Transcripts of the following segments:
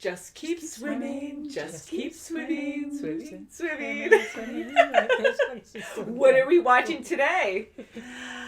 Just keep swimming, just keep swimming, swimming, swimming. What are we watching today?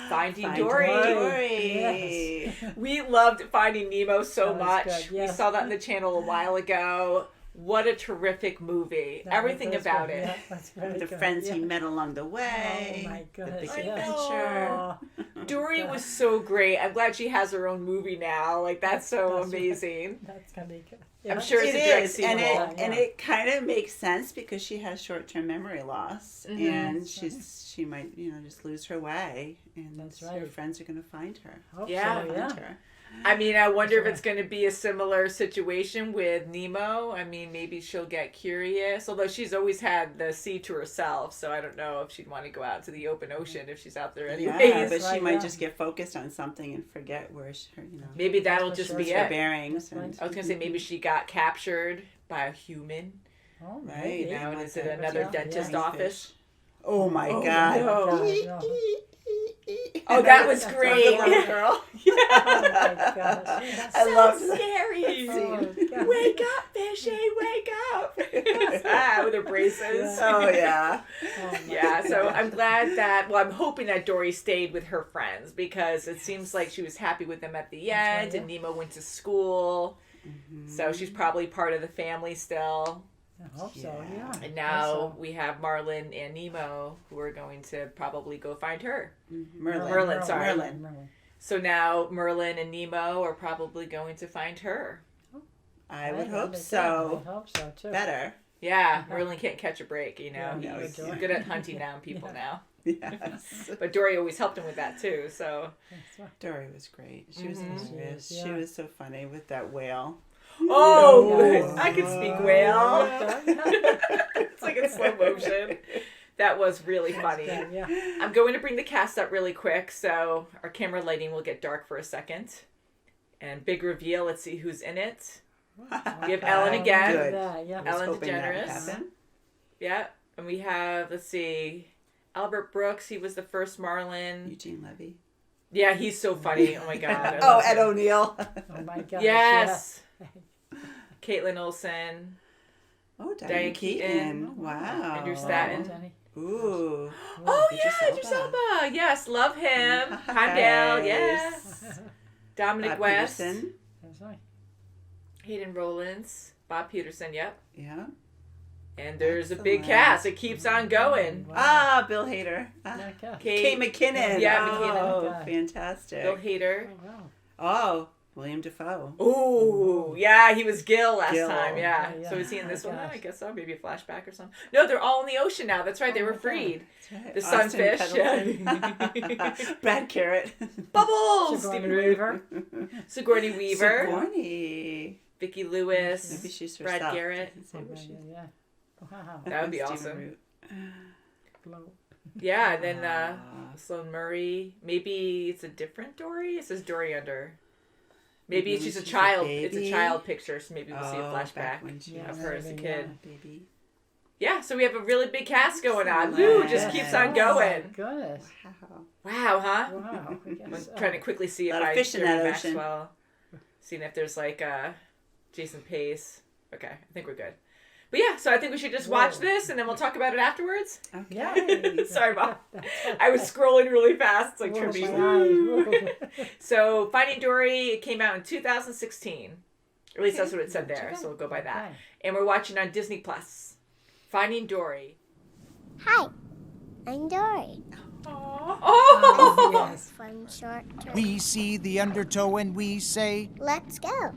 Finding Dory. Dory. Yes. We loved Finding Nemo so much. Good, yeah. We saw that on the channel a while ago. What a terrific movie. Everything about it. Yeah, that's very The good. friends he met along the way. Oh my goodness. The big I adventure. Oh, Dory was so great. I'm glad she has her own movie now. Like, that's so That's amazing. that's gonna be good. I'm sure it's It a direct is, sequel. and it kind of makes sense because she has short-term memory loss, Mhm. and That's she might just lose her way, and That's her right. friends are going to find her. Hope Yeah. so, Find her. I mean, I wonder if Sure. it's going to be a similar situation with Nemo. I mean, maybe she'll get curious. Although she's always had the sea to herself, so I don't know if she'd want to go out to the open ocean if she's out there anyways. Yeah, but she Right, might yeah. just get focused on something and forget where she, Maybe that'll That's just for be sure. her it. bearings. That's right. And, I was going to say maybe she got captured by a human. Oh, Right, maybe. You know, and like is it that. another Yeah. dentist Yeah. office? oh my Oh, God! no. God, no. Oh, that was That's great. The little girl. Yeah. Oh my gosh. I So love that scary. Oh, God. Wake up, fishy, wake up. With her braces. Oh yeah. Oh, my Yeah, so gosh. I'm glad that, well, I'm hoping that Dory stayed with her friends because it seems like she was happy with them at the That's end, right, and Nemo went to school, so she's probably part of the family still. I hope so, Yeah. yeah. And now we have Marlin and Nemo who are going to probably go find her. Merlin, sorry. Merlin. So now Merlin and Nemo are probably going to find her. I would Right, hope I so. hope so too. Better. Yeah, Merlin can't catch a break, you know. Yeah, He's yeah. good at hunting down people Yeah. now. Yes. But Dory always helped him with that too, so. That's right. Dory was great. She was Mhm. hilarious. She is, She yeah. was so funny with that whale. Oh, Yeah. I can speak whale. Yeah. It's like in slow motion. That was really funny. Yeah. I'm going to bring the cast up really quick, so our camera lighting will get dark for a second. And big reveal, let's see who's in it. We have Ellen again. Good. Yeah. I was Ellen hoping that would DeGeneres. happen. Yeah, and we have, let's see, Albert Brooks, he was the first Marlin. Eugene Levy. Yeah, he's so funny. Oh my God. I Oh, love Ed him. O'Neill. Oh my gosh. Yes. Caitlin Olsen. Oh, Diane Diane Keaton. Keaton. Wow. Andrew Yeah. Statton. Danny. Ooh. Oh, Idris yeah, Idris Elba. Elba. Yes, love him. Nice. Heimdall, yes. Dominic Bob West. Peterson. That's right. Hayden Rollins. Bob Peterson, yep. Yeah. And there's a big Excellent. cast. It keeps on going. Wow. Ah, Bill Hader. Ah, Okay. Kate, Kate McKinnon. Yeah, Oh, McKinnon. fantastic. Bill Hader. Oh, wow. Oh, William Dafoe. Ooh, yeah, he was Gil last Gil. time, yeah. Yeah, So is he in this oh, one? gosh. I guess so. Maybe a flashback or something. No, they're all in the ocean now. That's right. They Oh, were my God. freed. That's right. The Austin sunfish. Pendleton. Brad Carrot. Bubbles! Sigourney Stephen Weaver. Sigourney Weaver. Sigourney. Vicki Lewis. Maybe she's Brad herself. Garrett. Doesn't say what she- Yeah. Wow. That would be Stephen awesome. Root. Blow. Yeah, and then Ah. Sloane Murray. Maybe it's a different Dory. It says Dory under. Maybe Maybe she's a she's a child. It's a baby. child picture, so maybe we'll see a Oh, flashback back when she Yeah, of was her as a maybe, kid. a baby. Yeah, so we have a really big cast going on. Excellent. Woo, just keeps on Oh, going. my goodness. Wow. Wow, huh? Wow. I I'm guess, trying to quickly see if Lot of I fish in Jerry that ocean. Maxwell. Seeing if there's like Jason Pace. Okay, I think we're good. But yeah, so I think we should just watch Whoa. this and then we'll talk about it afterwards. Okay. Yeah. Sorry, Mom. That's I was scrolling really fast, like Whoa, tripping. my eyes. So Finding Dory, it came out in 2016. At least that's what it said there, Okay. so we'll go by that. Okay. And we're watching on Disney Plus. Finding Dory. Hi, I'm Dory. Oh! Yes. Fun short trip. We see the undertow and we say, Let's go.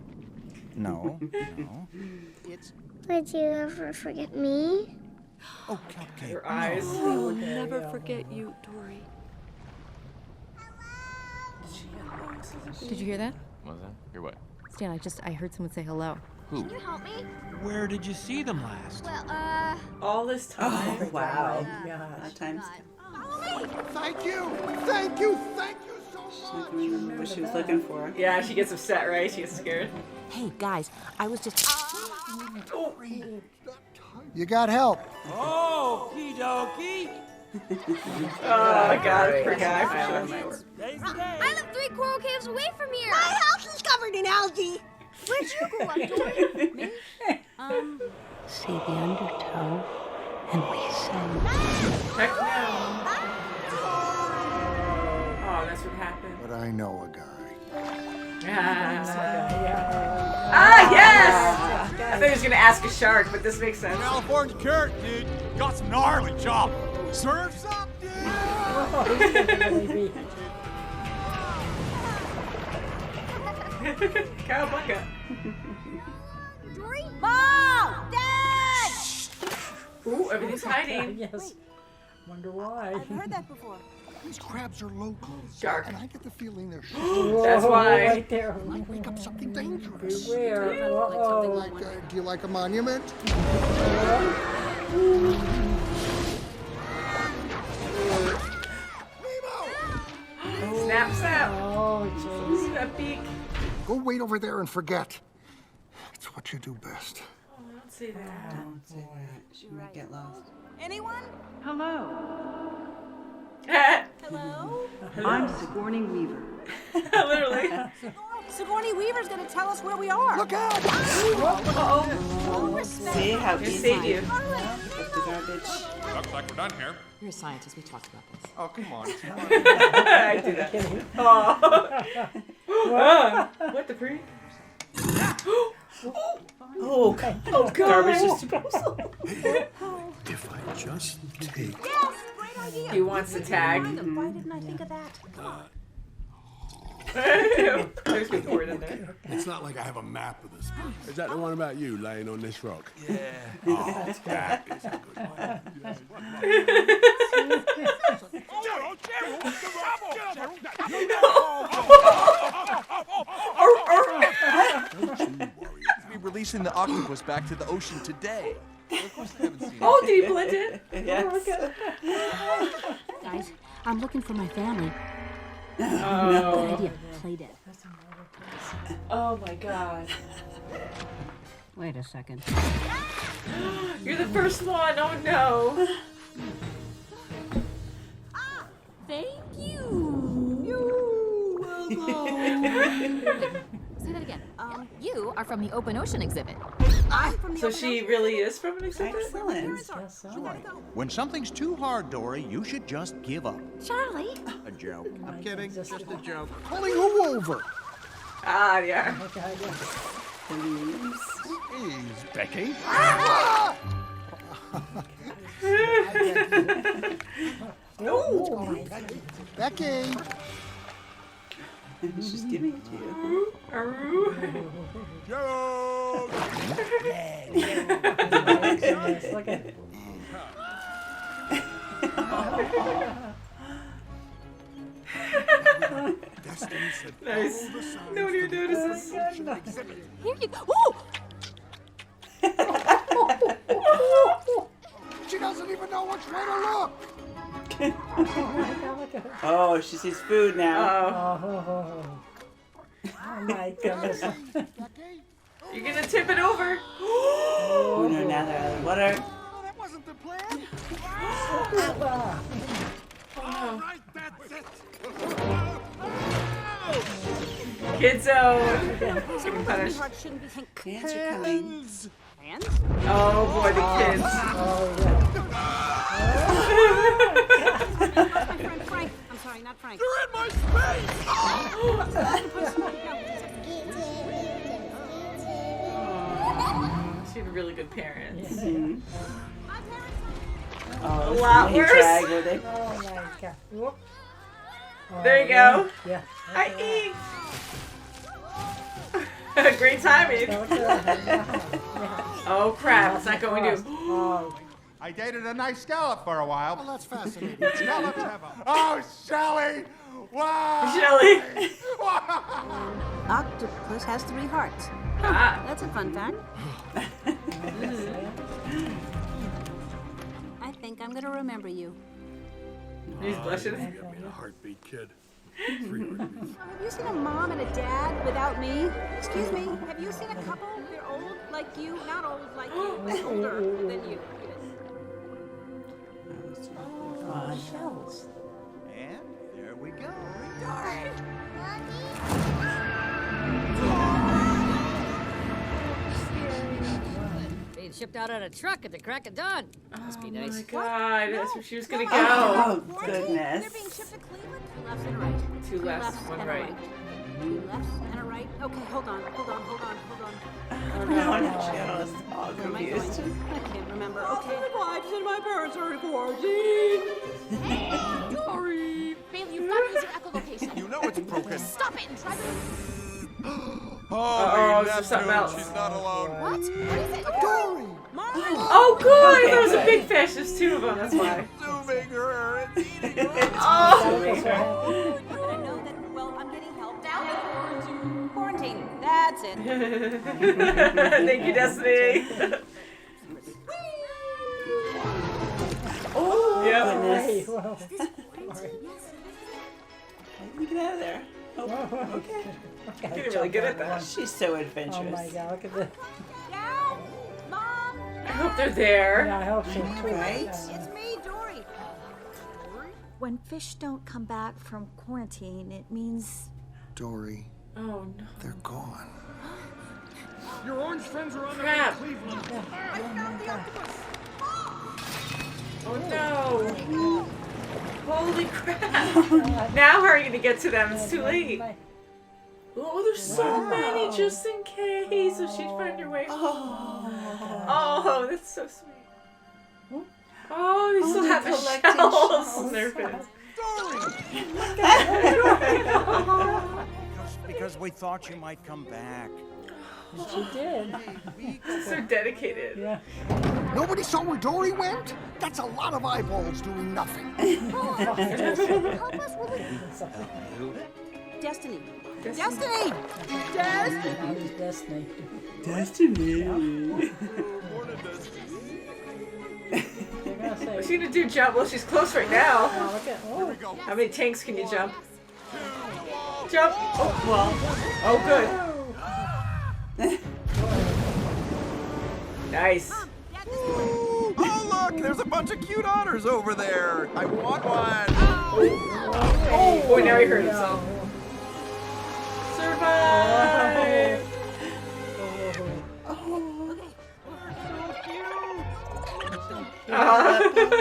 no, no. It's, Would you ever forget me? oh, Cupcake. Her eyes. I will Okay, never yeah. forget you, Dory. Did you hear that? Was that? Hear what? Stan, I heard someone say hello. Who? Can you help me? Where did you see them last? Well, All this time. Oh, wow. Gosh. That time's follow me. Thank you! Thank you! Thank you so not gonna remember what she was looking for. Yeah, she gets upset, right? She gets scared. Hey, guys, I was just. You got help. Oh, God, poor guy. I live 3 coral caves away from here. My house is covered in algae. Where'd you grow up, Dory? Me? see the undertow, and we say, Heck no. Oh, that's what happened. But I know a guy. Yes! I thought he was gonna ask a shark, but this makes sense. California carrot, dude. Got some gnarly chop. Surf's up, dude. Cowabunga. Dory? Mom! Dad! Ooh, everything's hiding. Yes. Wonder why. I've heard that before. These crabs are local. Shark. And I get the feeling they're That's why. Right there. might wake up something dangerous. Beware. Uh-oh. Do you like a monument? Snap, snap. Oh, jeez. Ooh, that beak. Go wait over there and forget. It's what you do best. Oh, don't say that. don't say that. She might get lost. Anyone? Hello, Hello? I'm Sigourney Weaver. Literally. Sigourney Weaver's gonna tell us where we are. Look out! See how He easy saved you. the garbage. Looks like we're done here. You're a scientist. We talked about this. Oh, come on. I do that. Oh. What the freak? Oh, God. Oh, Garbage God. disposal. If I just take... Yes, great idea. He wants to tag. Why didn't I think of that? There's good word in there. It's not like I have a map of this place. Is that the one about you laying on this rock? Yeah. Oh, that is a good Be releasing the octopus back to the ocean today. Of course I haven't seen Oh, did he blend it? Yes. Guys, I'm looking for my family. Good Oh. idea. Play dead. Oh my God. Wait a second. You're the first one. Oh no. Thank you. Say that again. You are from the open ocean exhibit. I'm from the So open she ocean. really is from an exhibit? Excellent. Guess so. When something's too hard, Dory, you should just give up. Charlie. A joke. I'm kidding. Just A joke. Pulling who over? Ah, yeah. okay, yeah. Please, Becky. Oh, Becky. She's giving it to you. Aroo. Joke! yes, look at it. Nice. No one even notices. Here you go. Ooh! She doesn't even know which way to look. Oh, she sees food now. Oh. Oh my goodness. Becky? You're gonna tip it over. Oh, no, now they're out of the water. Oh, that wasn't the plan. Oh. Right, that's it. Kid zone. Getting punished. Heart shouldn't be think. Hands are coming. Hands? Oh boy, the kids. Oh, yeah. My friend Frank. I'm sorry, not Frank. You're in my space. She had really good parents. Mm-hmm. My parents. Oh, A lot he worse. dragged her. They- Oh my God. Whoop. There you go. Yeah. I eat. Great timing. Oh crap, it's not going to. Oh, I dated a nice scallop for a while. Well, that's fascinating. Scallops have a... Oh, Shelley! Wow! Shelly. Octopus has 3 hearts. Ah. That's a fun fact. I think I'm gonna remember you. He's blushing. Give me a heartbeat, kid. 3 heartbeats. Have you seen a mom and a dad without me? Excuse me, have you seen a couple? They're old like you, not old like you, but older than you. Oh, shells. And there we go. shipped out on a truck at the crack of dawn. Must be nice. Oh my God, that's where she was gonna go. Oh, goodness. They're being shipped to Cleveland. Two lefts and a right. Two lefts, one and a right. Two lefts and a right. Okay, hold on. Oh, no, Cheryl's all Where am I confused. going? I can't remember. Okay. My wife and my parents are in quarantine. Dory! Bailey, you've got to use your echolocation. You know it's broken. Stop it and try to... Oh, Uh-oh, we is there left something her. else? She's not alone. What? What is it? Dory! Oh, good! Okay, There was a good. big fish. There's two of them, that's why. Consuming her. It's eating her. Oh! I know that, well, I'm getting help now. Quarantine. That's it. Thank you, Destiny. Oh, yeah. Goodness. Hey, whoa. Let me get out of there. Oh, okay. You're really good at that. She's so Oh adventurous. my God, look at this. Dad? Mom? I hope they're there. Yeah, I hope so too. Right? It's me, Dory. When fish don't come back from quarantine, it means Dory, Oh, no. they're gone. Your orange friends are on Crap. Cleveland. Oh, no. Holy crap. Now how are you going to get to them? It's too late. Oh, there's so many just in case. So she'd find her way. Oh, that's so sweet. Oh, they still have the collecting shells shells. in their fins. Because we thought you might come back. She did. So dedicated. Yeah. Nobody saw where Dory went? That's a lot of eyeballs doing nothing. Help us with it. Destiny. Destiny! That was Destiny. Destiny. They're gonna say, What's she going to do, jump? Well, she's close right now. oh, look at, oh. How many tanks can you jump? Jump! Oh, well. Oh, good. Nice. Oh, look, there's a bunch of cute otters over there. I want one. Oh, boy, now he hurt himself. Survive!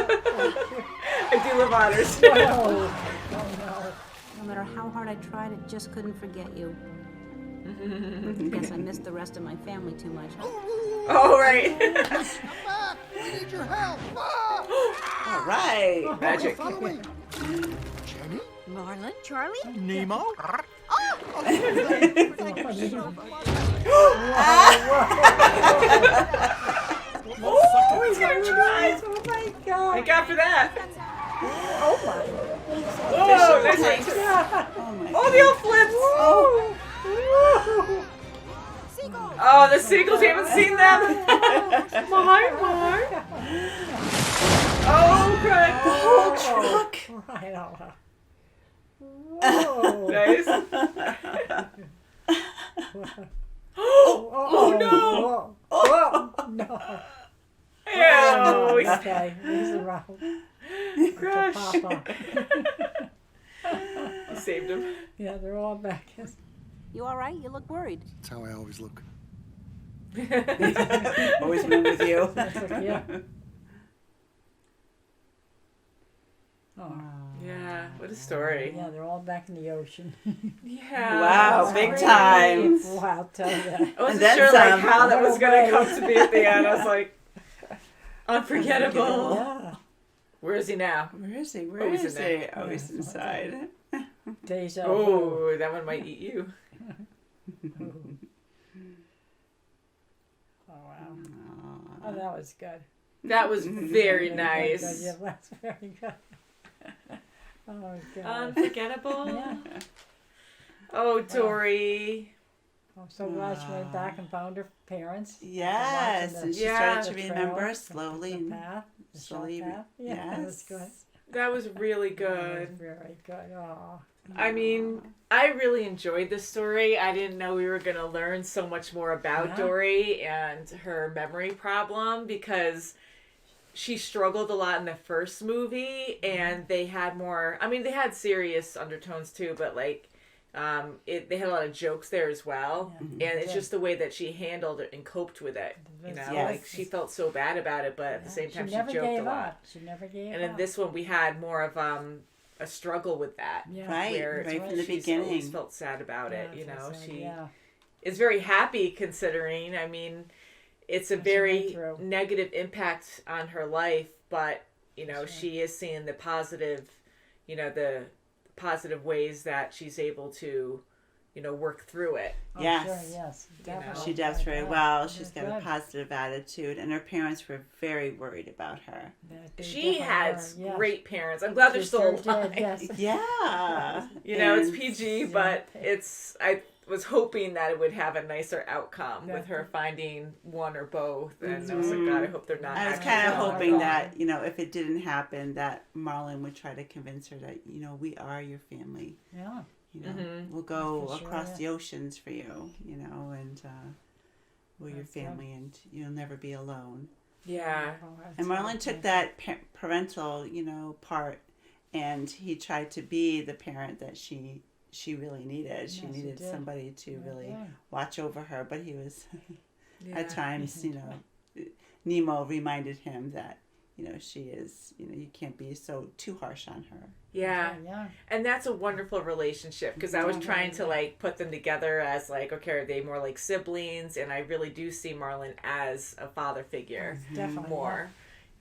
I do love otters. No matter how hard I tried, I just couldn't forget you. Guess I missed the rest of my family too much. Oh, right. Come back! We need your help! Ah! All right. Magic. Follow me. Jenny? Marlin? Charlie? Nemo? Oh, he's gonna try. Oh my God. Thank God for that. Oh my. Oh, nice one. Oh, my Oh, they all flipped. Oh, the seagulls, you haven't seen them. My. Oh, good. The whole truck. Right on. Whoa. Nice. Oh no. Whoa. No. Ew. Okay, he's around. Crush. Papa. You saved him. Yeah, they're all back. You all right? You look worried. That's how I always look. Always been with you. Yeah. Oh. Yeah, what a story. Yeah, they're all back in the ocean. Yeah. Wow, that's big great. time. Wow, tell you. I wasn't then sure some. like how that was gonna No come way. to be at the end. I was like, unforgettable. Yeah. Where is he now? Where is he? Oh, Where he's is in he? there. Oh, he's inside. Deja vu. Oh, that one might eat you. Oh, wow. Oh, that was good. That was very Good, nice. yeah, that's very good. Oh, God. Unforgettable. Yeah. Oh, Dory. I'm so glad she went back and found her parents. Yes, Watching and she Yeah. started to the remember trail, slowly. the and path, the slowly. short path. Yeah, that was Yes. good. That was really That was good. very good. Oh. I mean, I really enjoyed this story. I didn't know we were going to learn so much more about Yeah. Dory and her memory problem because she struggled a lot in the first movie and they had more, I mean, they had serious undertones too, but like They had a lot of jokes there as well, and it's just the way that she handled it and coped with it. You know, like she felt so bad about it, but at the same time she joked a lot. She never gave up. And in this one, we had more of a struggle with that. Yeah. Right from the She's beginning. always felt sad about it. You know, she yeah. is very happy considering. I mean, it's a very negative impact on her life, but you know, she is seeing the positive, you know, the positive ways that she's able to, you know, work through it. Yes. Sure, yes. Definitely. She does very well. She's got a positive attitude, and her parents were very worried about her. She has great parents. I'm glad they're still alive. Yes. Yeah. You know, it's PG, but I was hoping that it would have a nicer outcome with her finding one or both. And I was like, God, I hope they're not. I was kind of hoping that, you know, if it didn't happen, that Marlon would try to convince her that, you know, we are your family. Yeah. You know, we'll go across the oceans for you, you know, and we're your family, and you'll never be alone. Yeah. And Marlon took that parental, you know, part, and he tried to be the parent that she really needed. She needed somebody to really watch over her, but he was at times, you know, Nemo reminded him that, you know, she is, you know, you can't be so too harsh on her. Yeah. And that's a wonderful relationship, because I was trying to like put them together as like, okay, are they more like siblings? And I really do see Marlon as a father figure more.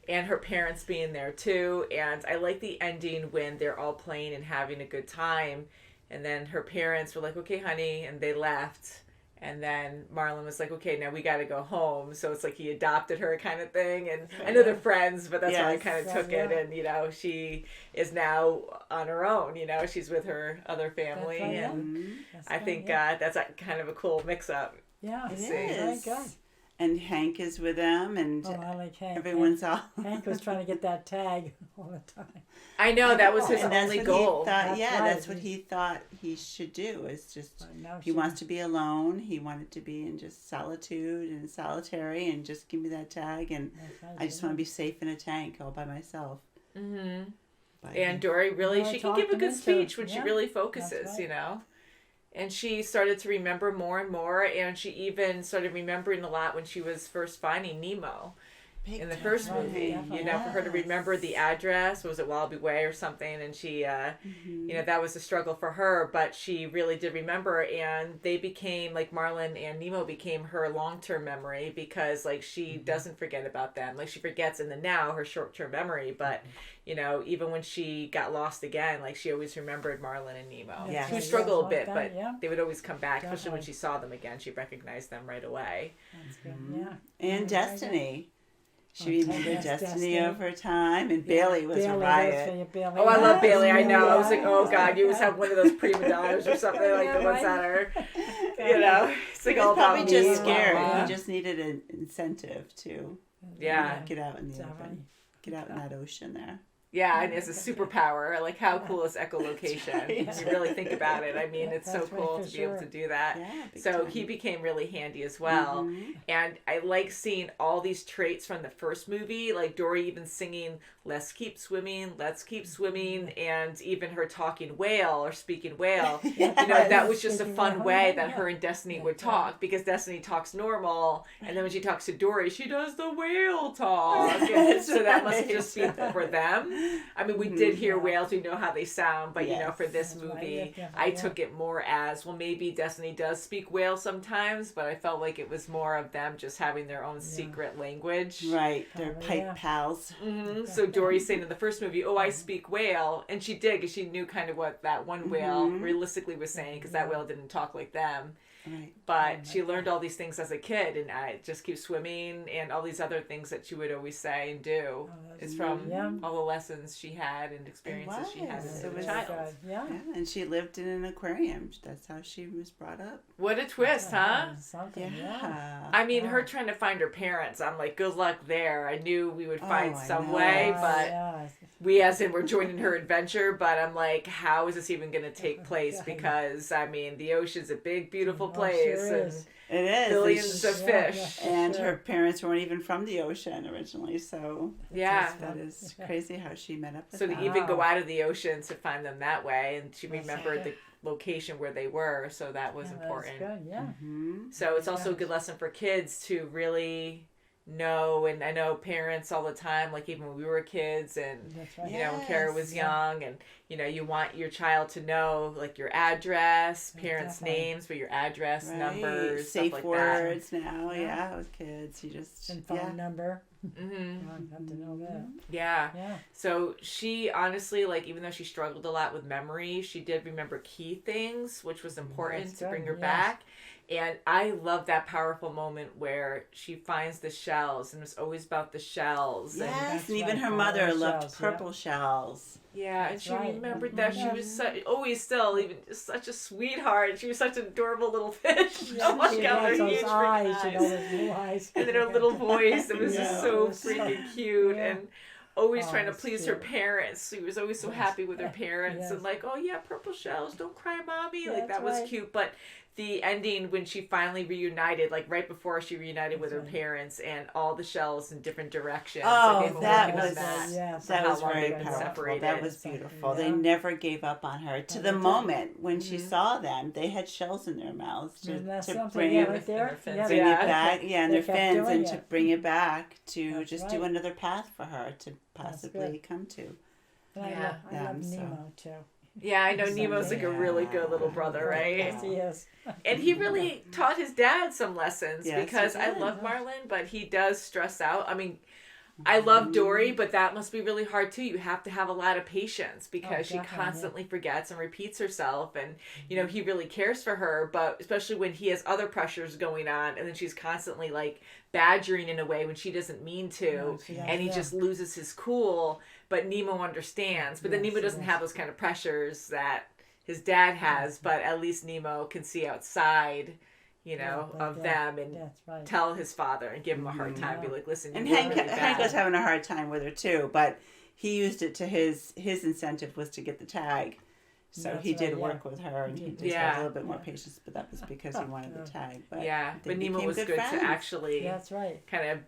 And her parents being there too. And I like the ending when they're all playing and having a good time. And then her parents were like, okay, honey. And they left. And then Marlon was like, okay, now we got to go home. So it's like he adopted her kind of thing. And I know they're friends, but that's how I kind of took it. And, you know, she is now on her own. You know, she's with her other family. And I think that's a kind of a cool mix-up. Yeah, it is. Very good. And Hank is with them, and I like Hank. everyone's Hank was trying to get that tag all the time. I know, that was his only goal. That's what he thought he should do. Is just he wants to be alone. He wanted to be in just solitude and solitary, and just give me that tag, and I just want to be safe in a tank all by myself. And Dory really, she can give a good speech when she really focuses, you know. And she started to remember more and more, and she even started remembering a lot when she was first finding Nemo. In the first movie, you know, for her to remember the address, was it Wallaby Way or something, and she, you know, that was a struggle for her, but she really did remember, and they became, like Marlon and Nemo became her long-term memory, because, like, she doesn't forget about them. Like, she forgets in the now, her short-term memory, but, you know, even when she got lost again, like, she always remembered Marlon and Nemo. She would struggle a bit, but they would always come back, especially when she saw them again. She recognized them right away. That's good, And Destiny. She remembered Destiny over time, and Bailey was a riot. Oh, I love Bailey. I know. I was like, oh God, you always have one of those prima donnas or something, like the ones that are, you know, it's like all probably about just scared. He just needed an incentive to get out in the open, get out in that ocean there. Yeah, and as a superpower, like how cool is echolocation? If you really think about it, I mean, it's so cool to be able to do that. So he became really handy as well. And I like seeing all these traits from the first movie, like Dory even singing, let's keep swimming, and even her talking whale or speaking whale. You know, that was just a fun way that her and Destiny would talk, because Destiny talks normal, and then when she talks to Dory, she does the whale talk. And so that must just be for them. I mean, we did hear whales, we know how they sound, but you know, for this movie, I took it more as, well, maybe Destiny does speak whale sometimes, but I felt like it was more of them just having their own secret language. Right, they're pipe pals. So Dory's saying in the first movie, oh, I speak whale, and she did, because she knew kind of what that one whale realistically was saying, because that whale didn't talk like them. Right. But she learned all these things as a kid, and I just keep swimming, and all these other things that she would always say and do is from all the lessons she had and experiences she had as a child. Yeah, and she lived in an aquarium. That's how she was brought up. What a twist, huh? Yeah. I mean, her trying to find her parents, I'm like, good luck there. I knew we would find some way, but we as in we're joining her adventure, but I'm like, how is this even going to take place? Because, I mean, the ocean's a big, beautiful place. Sure and is. It is. Billions of fish. And her parents weren't even from the ocean originally, so that is crazy how she met up with So them. to even go out of the ocean to find them that way, and she remembered location where they were, so that was important. That's good, yeah. So it's also a good lesson for kids to really know, and I know parents all the time, like even when we were kids, and you know, when Kara was young, and you know, you want your child to know like your address, parents' names, but your address, numbers, safe stuff like words that. now, with kids, you just and phone number. You have to know that. Yeah. So she honestly, like, even though she struggled a lot with memory, she did remember key things, which was important to bring her back. And I love that powerful moment where she finds the shells, and it was always about the shells. Yes, and even her mother loved purple shells. Yeah, and she remembered that she was always still even just such a sweetheart. She was such an adorable little fish. Oh my God, her huge eyes, and then her little voice. It was just so freaking cute, and always trying to please her parents. She was always so happy with her parents, and like, oh yeah, purple shells, don't cry, mommy. Like that was cute, but the ending when she finally reunited, like right before she reunited with her parents, and all the shells in different directions. Oh, that was very powerful. That was beautiful. They never gave up on her to the moment when she saw them. They had shells in their mouths to bring it back, and their fins, and to bring it back to just do another path for her to possibly come to. I love Nemo too. Yeah, I know Nemo's like a really good little brother, right? Yes, he is. And he really taught his dad some lessons, because I love Marlon, but he does stress out. I mean, I love Dory, but that must be really hard too. You have to have a lot of patience, because she constantly forgets and repeats herself, and you know, he really cares for her, but especially when he has other pressures going on, and then she's constantly like badgering in a way when she doesn't mean to, and he just loses his cool. But Nemo understands, but then Nemo doesn't have those kind of pressures that his dad has, but at least Nemo can see outside, you know, of them, and tell his father and give him a hard time, be like, listen, and Hank was having a hard time with her too, but he used it to his incentive was to get the tag. So he did work with her, and he just had a little bit more patience, but that was because he wanted the tag. But but Nemo was good to actually kind of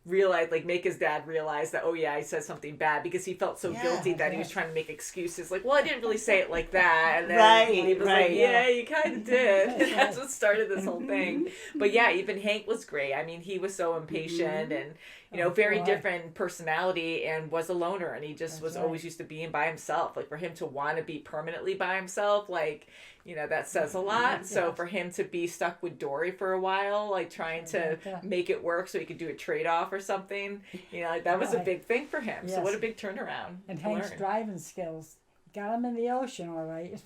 realize, like, make his dad realize that, oh yeah, I said something bad, because he felt so guilty that he was trying to make excuses, like, well, I didn't really say it like that, and then he was like, yeah, you kind of did. And that's what started this whole thing. But yeah, even Hank was great. I mean, he was so impatient, and you know, very different personality, and was a loner, and he just was always used to being by himself. Like, for him to want to be permanently by himself, like, you know, that says a lot. So for him to be stuck with Dory for a while, like trying to make it work so he could do a trade-off or something, you know, like that was a big thing for him. So what a big turnaround. And Hank's driving skills got him in the ocean, all right.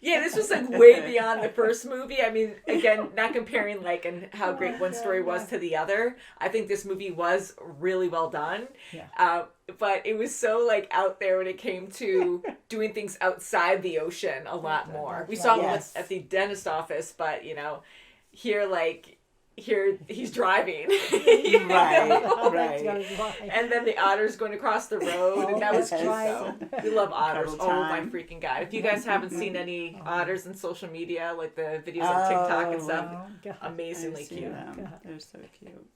Yeah, this was like way beyond the first movie. I mean, again, not comparing like and how great one story was to the other. I think this movie was really well done. But it was so like out there when it came to doing things outside the ocean a lot more. We saw him at the dentist office, but you know, here he's driving. Right. And then the otter's going across the road, and that was cute. So we love otters. Oh my freaking God. If you guys haven't seen any otters in social media, like the videos on TikTok and stuff, amazingly cute. They're so cute.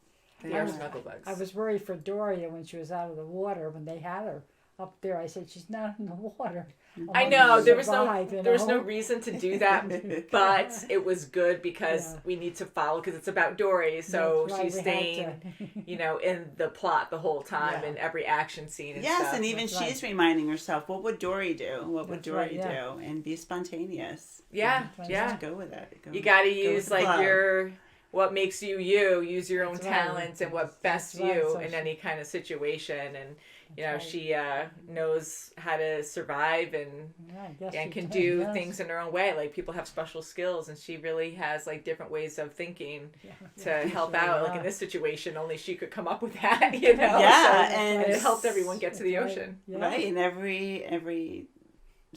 They are snugglebugs. I was worried for Doria when she was out of the water, when they had her up there. I said, she's not in the water. I know there was no reason to do that, but it was good because we need to follow, because it's about Dory, so she's staying, you know, in the plot the whole time in every action scene. And stuff. And even she's reminding herself, what would Dory do? What would Dory do? And be spontaneous. Just go with it. You got to use like your. What makes you you, use your own talents and what best you in any kind of situation. And, you know, she knows how to survive and can do things in her own way. Like, people have special skills, and she really has, like, different ways of thinking to help out. Like, in this situation, only she could come up with that, you know? And it helped everyone get to the ocean. Right, and every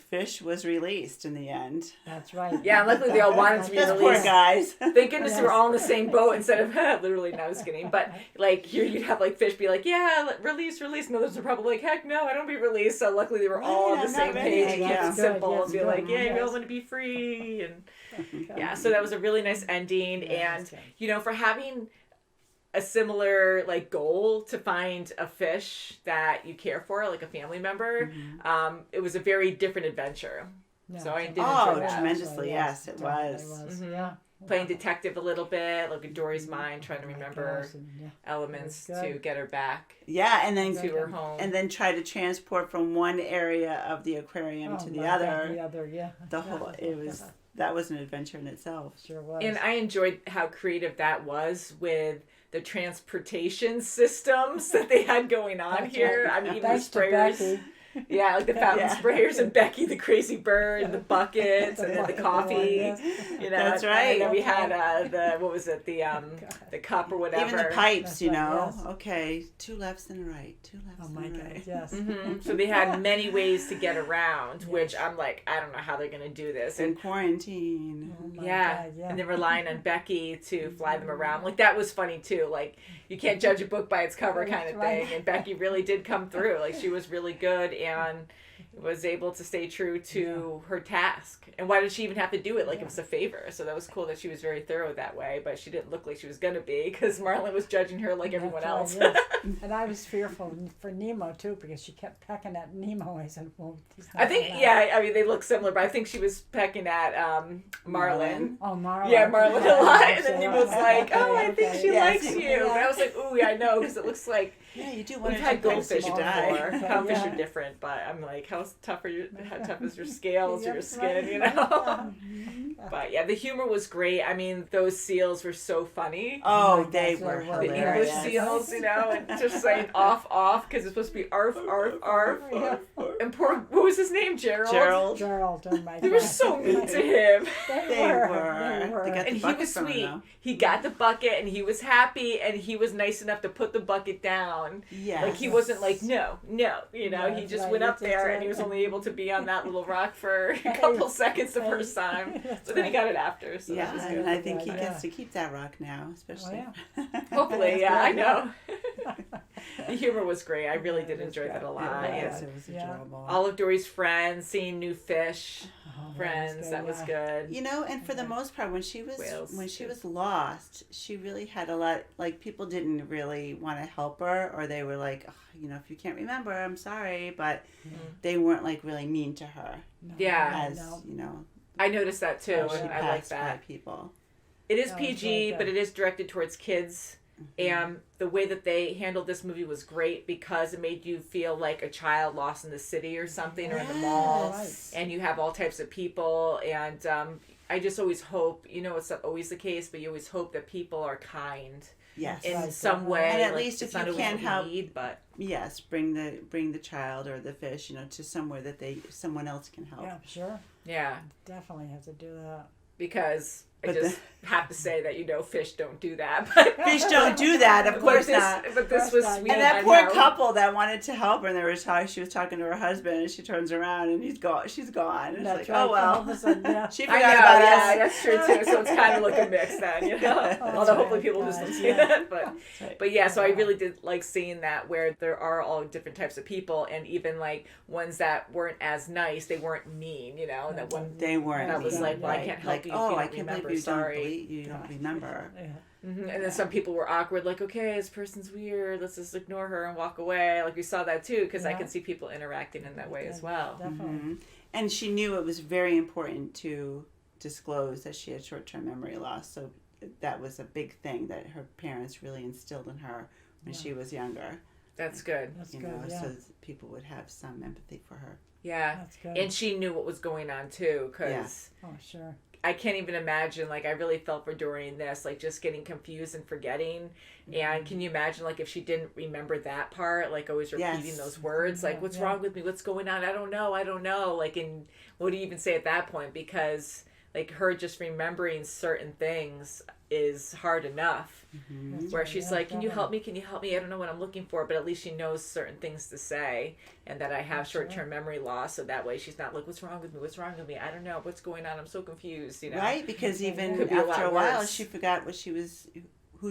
fish was released in the end. That's right. Yeah, luckily they all wanted to be released. Poor guys. Thank goodness they were all in the same boat instead of literally. No, I was kidding. But like here, you'd have like fish be like, "Yeah, release." And others are probably like, "Heck no, I don't be released." So luckily they were all on the same page. Keep it simple and be like, "Yeah, we all want to be free." And so that was a really nice ending. And you know, for having a similar like goal to find a fish that you care for, like a family member, it was a very different adventure. So I did enjoy that. Tremendously, yes, it was. Mm-hmm. Yeah. Playing detective a little bit, like in Dory's mind, trying to remember elements to get her back. Yeah, and then to her home, and then try to transport from one area of the aquarium to the other. The other, yeah. The whole that was an adventure in itself. Sure was. And I enjoyed how creative that was with the transportation systems that they had going on here. Right. I mean, even Thanks the sprayers. Yeah, like the fountain sprayers and Becky the crazy bird and the buckets and then the coffee. You know, that's right. And then we had the cup or whatever. Even the pipes, that's you right, know. yes. Okay, 2 lefts and a right. 2 lefts and a right. God, yes. Mm-hmm. So they had many ways to get around, which I'm like, I don't know how they're going to do this. In quarantine. Oh yeah. God, yeah. And then relying on Becky to fly them around. Like, that was funny, too. Like, you can't judge a book by its cover kind of thing. And Becky really did come through. Like, she was really good and was able to stay true to her task. And why did she even have to do it? Like, it was a favor. So that was cool that she was very thorough that way, but she didn't look like she was going to be because Marlon was judging her like everyone else. Yes. And I was fearful for Nemo, too, because she kept pecking at Nemo. I said, well, I think, I mean, they look similar, but I think she was pecking at Marlon. Oh, Marlon. Yeah, Marlon a lot. And then Nemo was like, I think she likes you. But I was like, ooh, yeah, I know, because it looks like you do we've had goldfish before. Clownfish are different, but I'm like, how tough is your scales or your skin, you know? But yeah, the humor was great. I mean, those seals were so funny. Oh, they were the hilarious. English seals, you know, and just saying off, because it's supposed to be arf, arf, arf. And poor, what was his name? Gerald. Gerald, oh my God. They were so mean to him. They were. They got the And he bucket was from him, sweet. though. He got the bucket and he was happy and he was nice enough to put the bucket down. Yeah. Like, he wasn't like, no, you know, he just went up there and he was right. only able to be on that little rock for a couple seconds the first time. But then he got it after, so that was good. And I think he gets to keep that rock now, especially. Hopefully, yeah, I know. The humor was great. I really did enjoy that a lot. Yes, it was adorable. All of Dory's friends, seeing new fish, friends, that was good. You know, and for the most part, when she was lost, she really had a lot. Like, people didn't really want to help her, or they were like, oh, you know, if you can't remember, I'm sorry, but they weren't like really mean to her. No, yeah, you know, I noticed that too, and I like that. By people. It is PG, but it is directed towards kids. And the way that they handled this movie was great because it made you feel like a child lost in the city or something, or in the mall. And you have all types of people. And I just always hope, you know, it's not always the case, but you always hope that people are kind. Yes. In some way. And at like, least if you can't help, but yes, bring the child or the fish, you know, to somewhere that someone else can help. Yeah, sure. Yeah. Definitely have to do that. Because I just have to say that, you know, fish don't do that. Fish don't do that, of course not. But this was sweet. And that poor couple that wanted to help her, and she was talking to her husband, and she turns around, and she's gone. And it's like, oh, well. She forgot about us. That's true, too. So it's kind of like a mix then, you know? Although hopefully people just don't see that. But yeah, so I really did like seeing that where there are all different types of people, and even like ones that weren't as nice, they weren't mean, you know? That one, they weren't that was like, well, I can't help you if you don't remember. Sorry. You don't remember. Mm-hmm. And then some people were awkward, like, okay, this person's weird, let's just ignore her and walk away. Like, we saw that too, because I can see people interacting in that way as well. Definitely. And she knew it was very important to disclose that she had short-term memory loss. So that was a big thing that her parents really instilled in her when she was younger. That's good. That's you good, know, yeah. so people would have some empathy for her. Yeah. That's good. And she knew what was going on too, because oh, sure. I can't even imagine, like, I really felt for Dory in this, like, just getting confused and forgetting. And can you imagine, like, if she didn't remember that part, like, always repeating those words, like, what's wrong with me? What's going on? I don't know. Like, and what do you even say at that point? Because, like, her just remembering certain things is hard enough. Where she's like, can you help me? I don't know what I'm looking for, but at least she knows certain things to say, and that I have short-term memory loss, so that way she's not like, what's wrong with me? I don't know. What's going on? I'm so confused, you know? Right, because even after a while, she forgot who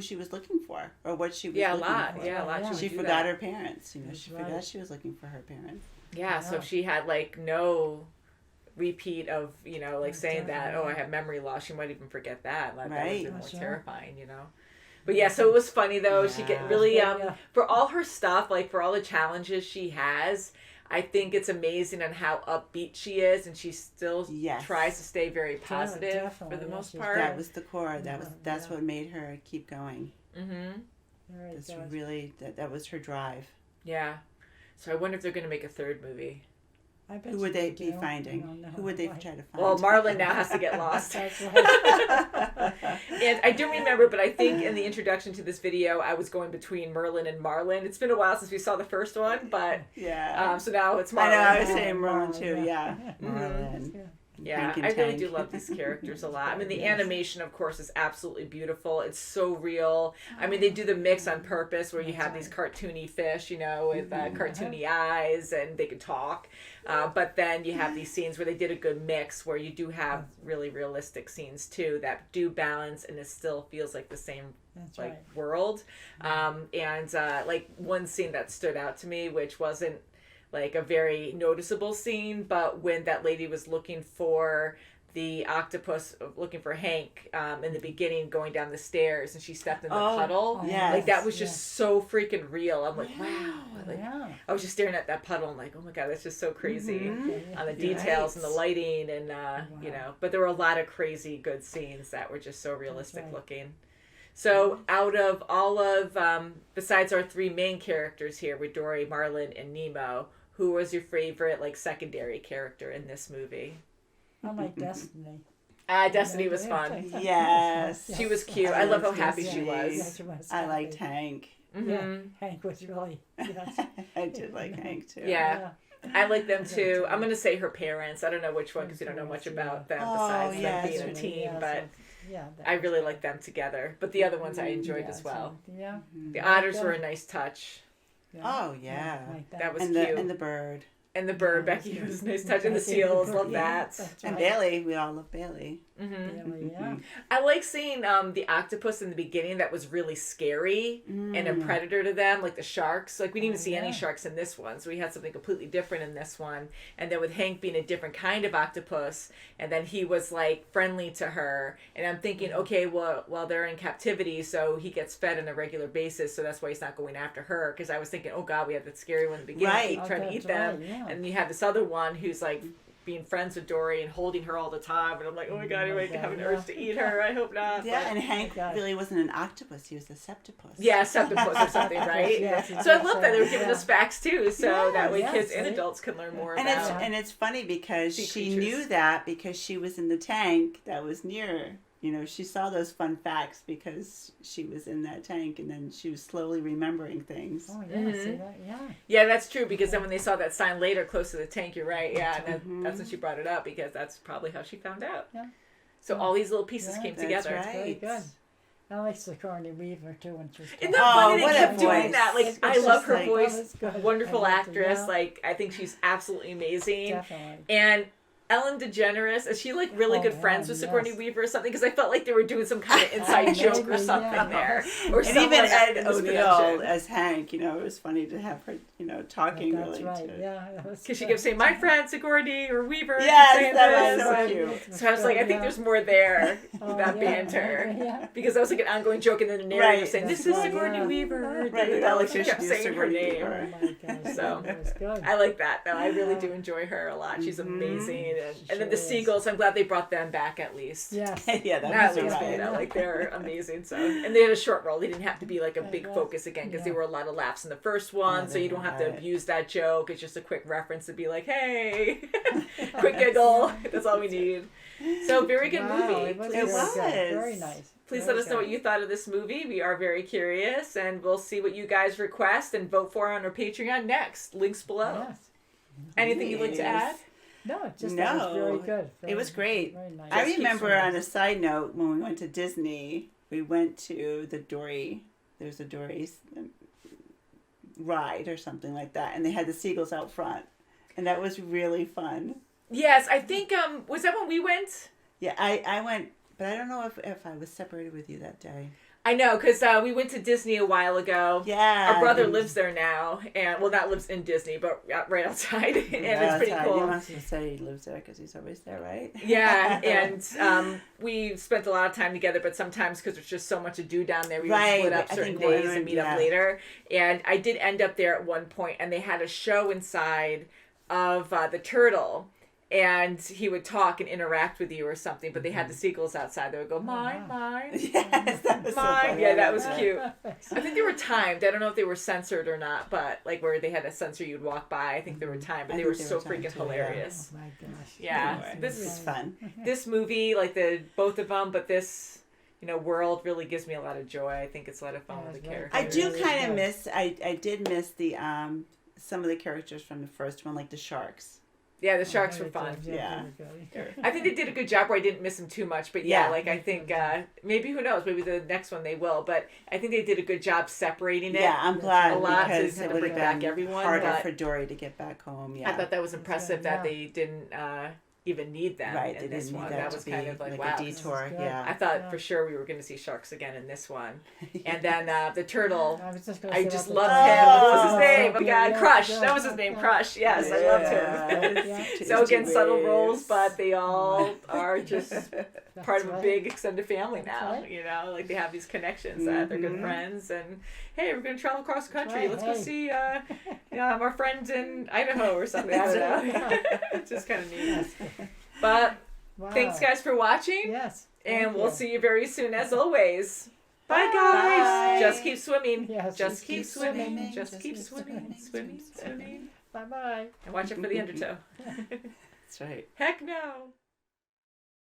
she was looking for, or what she was looking for. Yeah, a lot. She forgot her parents, you know, she forgot she was looking for her parents. Yeah, so if she had, like, no repeat of, you know, like saying that, I have memory loss, she might even forget that. Like, that would have been more terrifying, you know? But yeah, so it was funny though. She get really for all her stuff, like for all the challenges she has, I think it's amazing on how upbeat she is, and she still tries to stay very positive for the most part. That was the core. That's what made her keep going. That's really that was her drive. Yeah. So I wonder if they're going to make a third movie. Who would they be finding? Who would they try to find? Well, Marlon now has to get lost. That's right. And I don't remember, but I think in the introduction to this video, I was going between Merlin and Marlon. It's been a while since we saw the first one, but so now it's Marlon. I know, I was saying Merlin too, Marlon. Yeah, I really do love these characters a lot. I mean, the animation, of course, is absolutely beautiful. It's so real. I mean, they do the mix on purpose where you have these cartoony fish, with cartoony eyes, and they can talk. But then you have these scenes where they did a good mix where you do have really realistic scenes, too, that do balance, and it still feels like the same world. And one scene that stood out to me, which wasn't like a very noticeable scene, but when that lady was looking for the octopus, looking for Hank in the beginning, going down the stairs, and she stepped in the puddle. Like that was just so freaking real. I'm like, wow. I was just staring at that puddle and like, oh my God, that's just so crazy on the details and the lighting and but there were a lot of crazy good scenes that were just so realistic looking. So out of all of, besides our three main characters here with Dory, Marlin, and Nemo, who was your favorite, secondary character in this movie? I like Destiny. Destiny was fun. Yes. She was cute. I love how happy she was. I liked Hank. Yeah, Hank was really, I did like Hank, too. Yeah. I like them, too. I'm going to say her parents. I don't know which one because we don't know much about them besides them being a team, but... I really like them together. But the other ones I enjoyed as well. Yeah. The otters were a nice touch. Oh, yeah. That was cute. And the bird. And the bird, Becky, was a nice touch. And the seals, love that. And Bailey, we all love Bailey. Bailey, I like seeing the octopus in the beginning that was really scary and a predator to them, like the sharks. Like we didn't even see any sharks in this one, so we had something completely different in this one. And then with Hank being a different kind of octopus, and then he was like friendly to her. And I'm thinking, okay, well they're in captivity, so he gets fed on a regular basis, so that's why he's not going after her. Because I was thinking, oh God, we have that scary one in the beginning, trying to eat them. And you have this other one who's like being friends with Dory and holding her all the time, and I'm like, oh my God, you might have an urge to eat her. I hope not. Yeah, and Hank really wasn't an octopus; he was a septopus. Yeah, septopus or something, right? So I love that they were giving us facts too, so that way kids and adults can learn more about. And it's funny because she knew that because she was in the tank that was near. She saw those fun facts because she was in that tank, and then she was slowly remembering things. Oh, yeah, see that? Yeah. Yeah, that's true, because then when they saw that sign later close to the tank, you're right, and that's when she brought it up, because that's probably how she found out. Yeah. So all these little pieces came together. Right. Very good. I like Sigourney Weaver, too, when she was Isn't that funny? They kept doing that. Like, I love her voice. Wonderful actress. Like, I think she's absolutely amazing. Definitely. And Ellen DeGeneres, is she like really good friends with Sigourney Weaver or something? Because I felt like they were doing some kind of inside joke or something there. Or and even Ed O'Neill as Hank, it was funny to have her, talking really. That's right, yeah. Because she kept saying, my friend Sigourney or Weaver. Yes, that was so cute. So I was like, I think there's more there with that banter. Yeah. Because that was like an ongoing joke, and then the narrator was saying, this is Sigourney Weaver. Right, like she kept saying her name. Oh my gosh, So that was good. I like that, though. I really do enjoy her a lot. She's amazing. And then the seagulls, I'm glad they brought them back at least. Yes. Yeah, that was right. Like they're amazing. So, and they had a short role. They didn't have to be like a big focus again, because there were a lot of laughs in the first one. So you don't have to abuse that joke. It's just a quick reference to be like, hey, quick giggle. That's all we need. So very good movie. It was very nice. Please let us know what you thought of this movie. We are very curious, and we'll see what you guys request and vote for on our Patreon next. Links below. Yes. Anything you'd like to add? No, that was very good. It was great. Very nice. I remember on a side note, when we went to Disney, we went to the Dory. There's a Dory ride or something like that, and they had the seagulls out front, and that was really fun. Yes, I think was that when we went? Yeah, I went, but I don't know if I was separated with you that day. I know, because we went to Disney a while ago. Yeah. Our brother lives there now, and well, not lives in Disney, but right outside, and it's pretty cool. You must have said he lives there because he's always there, right? Yeah, and we spent a lot of time together, but sometimes because there's just so much to do down there, we would split up certain days and meet up later. And I did end up there at one point, and they had a show inside of the turtle. And he would talk and interact with you or something, but they had the seagulls outside. They would go, mine, mine. Yes, that was so mine. funny. Yeah, that was cute. I think they were timed. I don't know if they were censored or not, but like where they had a censor you'd walk by, I think they were timed, but they were so freaking hilarious. Oh my gosh. Yeah. Anyway, This is fun. This movie, like both of them, but this, world really gives me a lot of joy. I think it's a lot of fun with the characters. I do kind of miss, I did miss the, some of the characters from the first one, like the sharks. Yeah, the sharks were fun. Yeah. I think they did a good job where I didn't miss them too much. But I think maybe, who knows, maybe the next one they will. But I think they did a good job separating it. Yeah, I'm glad a lot because to it would bring have back been everyone. harder for Dory to get back home. Yeah, I thought that was impressive that they didn't even need them in this one. That was kind of like wow, a detour. Yeah, I thought for sure we were going to see sharks again in this one. And then the turtle, I just loved him. What was his name? Oh God, Crush. That was his name, Crush. Yes, I loved him. So again, subtle roles, but they all are just part of a big extended family now. Like they have these connections. They're good friends, and hey, we're going to travel across the country. Let's go see our friends in Idaho or something. I don't know. It's just kind of neat. But thanks guys for watching. Yes. And we'll see you very soon as always. Bye guys. Bye. Just keep swimming. Yes, just keep swimming. Just keep swimming. Swimming. Bye bye. And watch it for the undertow. That's right. Heck no.